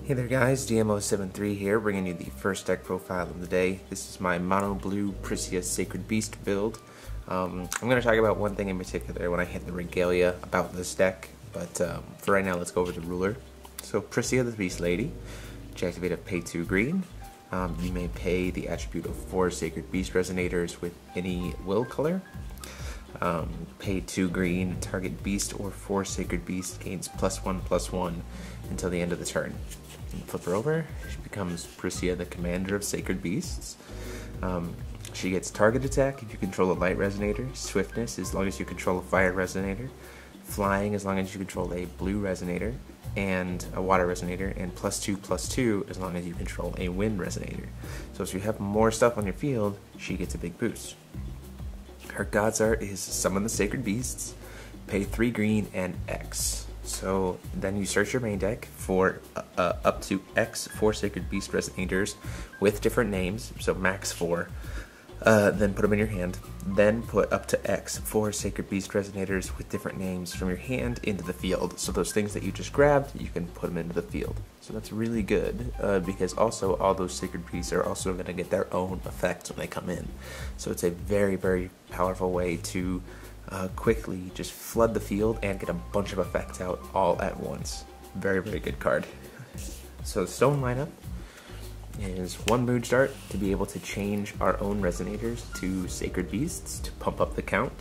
Hey there guys, DMO73 here, bringing you the first deck profile of the day. This is my mono blue Pricia Sacred Beast build. I'm going to talk about one thing in particular when I hit the Regalia about this deck, but for right now let's go over the ruler. So Pricia the Beast Lady, activate of pay 2 green. You may pay the attribute of 4 Sacred Beast Resonators with any will color. Pay 2 green, target beast or 4 Sacred Beast gains +1/+1 until the end of the turn. Flip her over, she becomes Pricia, the commander of Sacred Beasts. She gets target attack if you control a light resonator, swiftness as long as you control a fire resonator, flying as long as you control a blue resonator and a water resonator, and +2/+2 as long as you control a wind resonator. So if you have more stuff on your field, she gets a big boost. Her God's Art is summon the Sacred Beasts, pay 3 green and X. So then you search your main deck for up to X 4 Sacred Beast Resonators with different names, so max 4. Then put them in your hand. Then put up to X 4 Sacred Beast Resonators with different names from your hand into the field. So those things that you just grabbed, you can put them into the field. So that's really good because also all those Sacred Beasts are also going to get their own effects when they come in. So it's a very, very powerful way to quickly just flood the field and get a bunch of effects out all at once. Very, very good card. So the stone lineup is 1 Moojdart to be able to change our own resonators to Sacred Beasts to pump up the count,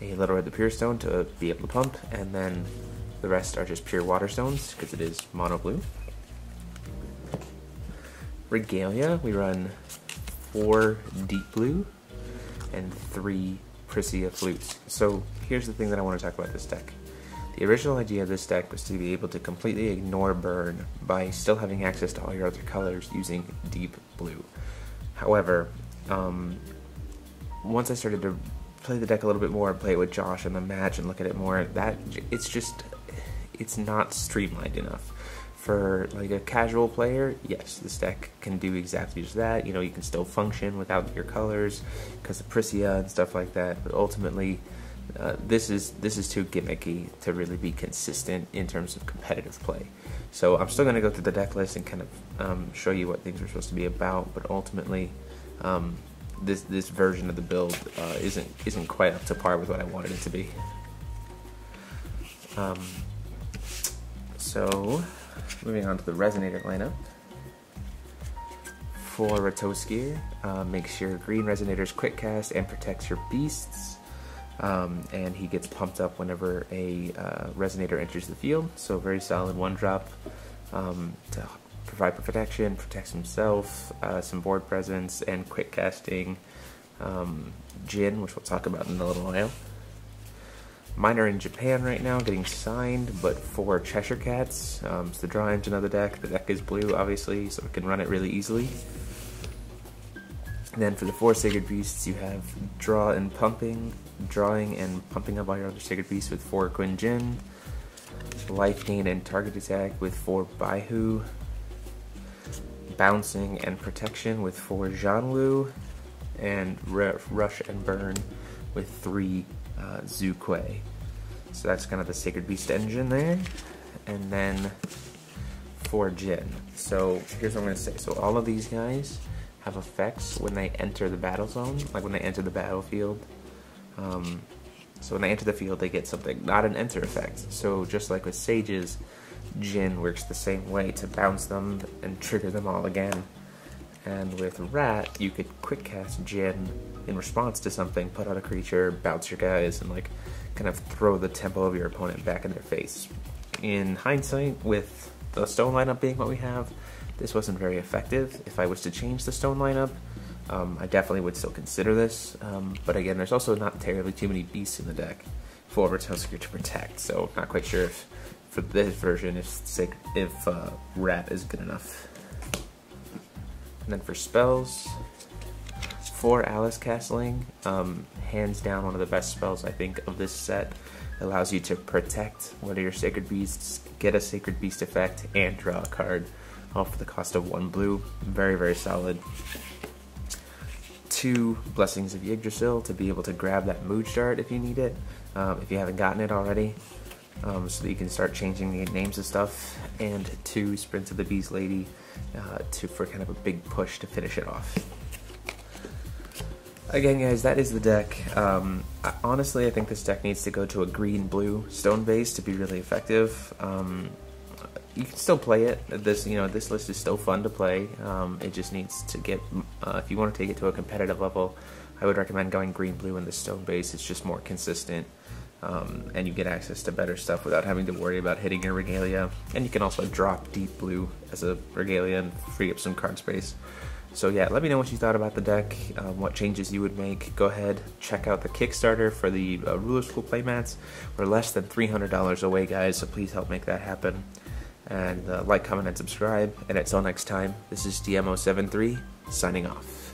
a Little Red the Pure Stone to be able to pump, and then the rest are just pure water stones because it is mono blue. Regalia, we run 4 deep blue and 3 Pricia flutes. So here's the thing that I want to talk about this deck. The original idea of this deck was to be able to completely ignore burn by still having access to all your other colors using deep blue. However, once I started to play the deck a little bit more and play it with Josh in the match and look at it more, it's not streamlined enough. For like a casual player, yes, this deck can do exactly just that. You know, you can still function without your colors because of Pricia and stuff like that. But ultimately, this is too gimmicky to really be consistent in terms of competitive play. So I'm still going to go through the deck list and kind of show you what things are supposed to be about. But ultimately, this version of the build isn't quite up to par with what I wanted it to be. So moving on to the Resonator lineup. For Ratotskr, makes your green Resonators quick cast and protects your beasts. And he gets pumped up whenever a Resonator enters the field. So very solid 1-drop to provide protection, protects himself, some board presence, and quick casting Djinn, which we'll talk about in a little while. Mine are in Japan right now, getting signed, but for Cheshire cats, so the draw engine of the deck. The deck is blue, obviously, so it can run it really easily. And then for the 4 Sacred Beasts, you have drawing and pumping up all your other Sacred Beasts with 4 Quing Djinn, life gain and target attack with 4 Baihu, bouncing and protection with 4 Zhu Que, and rush and burn with 3 Zhu Que. So that's kind of the Sacred Beast engine there. And then 4 Djinn. So here's what I'm going to say. So all of these guys have effects when they enter the battle zone, like when they enter the battlefield. So when they enter the field, they get something, not an enter effect. So just like with Sages, Djinn works the same way to bounce them and trigger them all again. And with Rat, you could quick cast Djinn in response to something, put out a creature, bounce your guys, and like kind of throw the tempo of your opponent back in their face. In hindsight, with the stone lineup being what we have, this wasn't very effective. If I was to change the stone lineup, I definitely would still consider this. But again, there's also not terribly too many beasts in the deck for Ratotskr to protect, so not quite sure if for this version if Rat is good enough. And then for spells, 4 Alice Castling, hands down one of the best spells I think of this set. Allows you to protect one of your Sacred Beasts, get a Sacred Beast effect, and draw a card, all for the cost of 1 blue. Very, very solid. 2 Blessings of Yggdrassil to be able to grab that Moojdart if you need it, if you haven't gotten it already. so that you can start changing the names of stuff, and 2 Sprint of the Beast Lady for kind of a big push to finish it off. Again, guys, that is the deck. Honestly, I think this deck needs to go to a green-blue stone base to be really effective. You can still play it. This list is still fun to play. It just needs to get, if you want to take it to a competitive level, I would recommend going green-blue in the stone base. It's just more consistent, and you get access to better stuff without having to worry about hitting your Regalia. And you can also drop deep blue as a Regalia and free up some card space. So yeah, let me know what you thought about the deck, what changes you would make. Go ahead, check out the Kickstarter for the Ruler School playmats. We're less than $300 away, guys, so please help make that happen. And like, comment, and subscribe. And until next time, this is DMO73 signing off.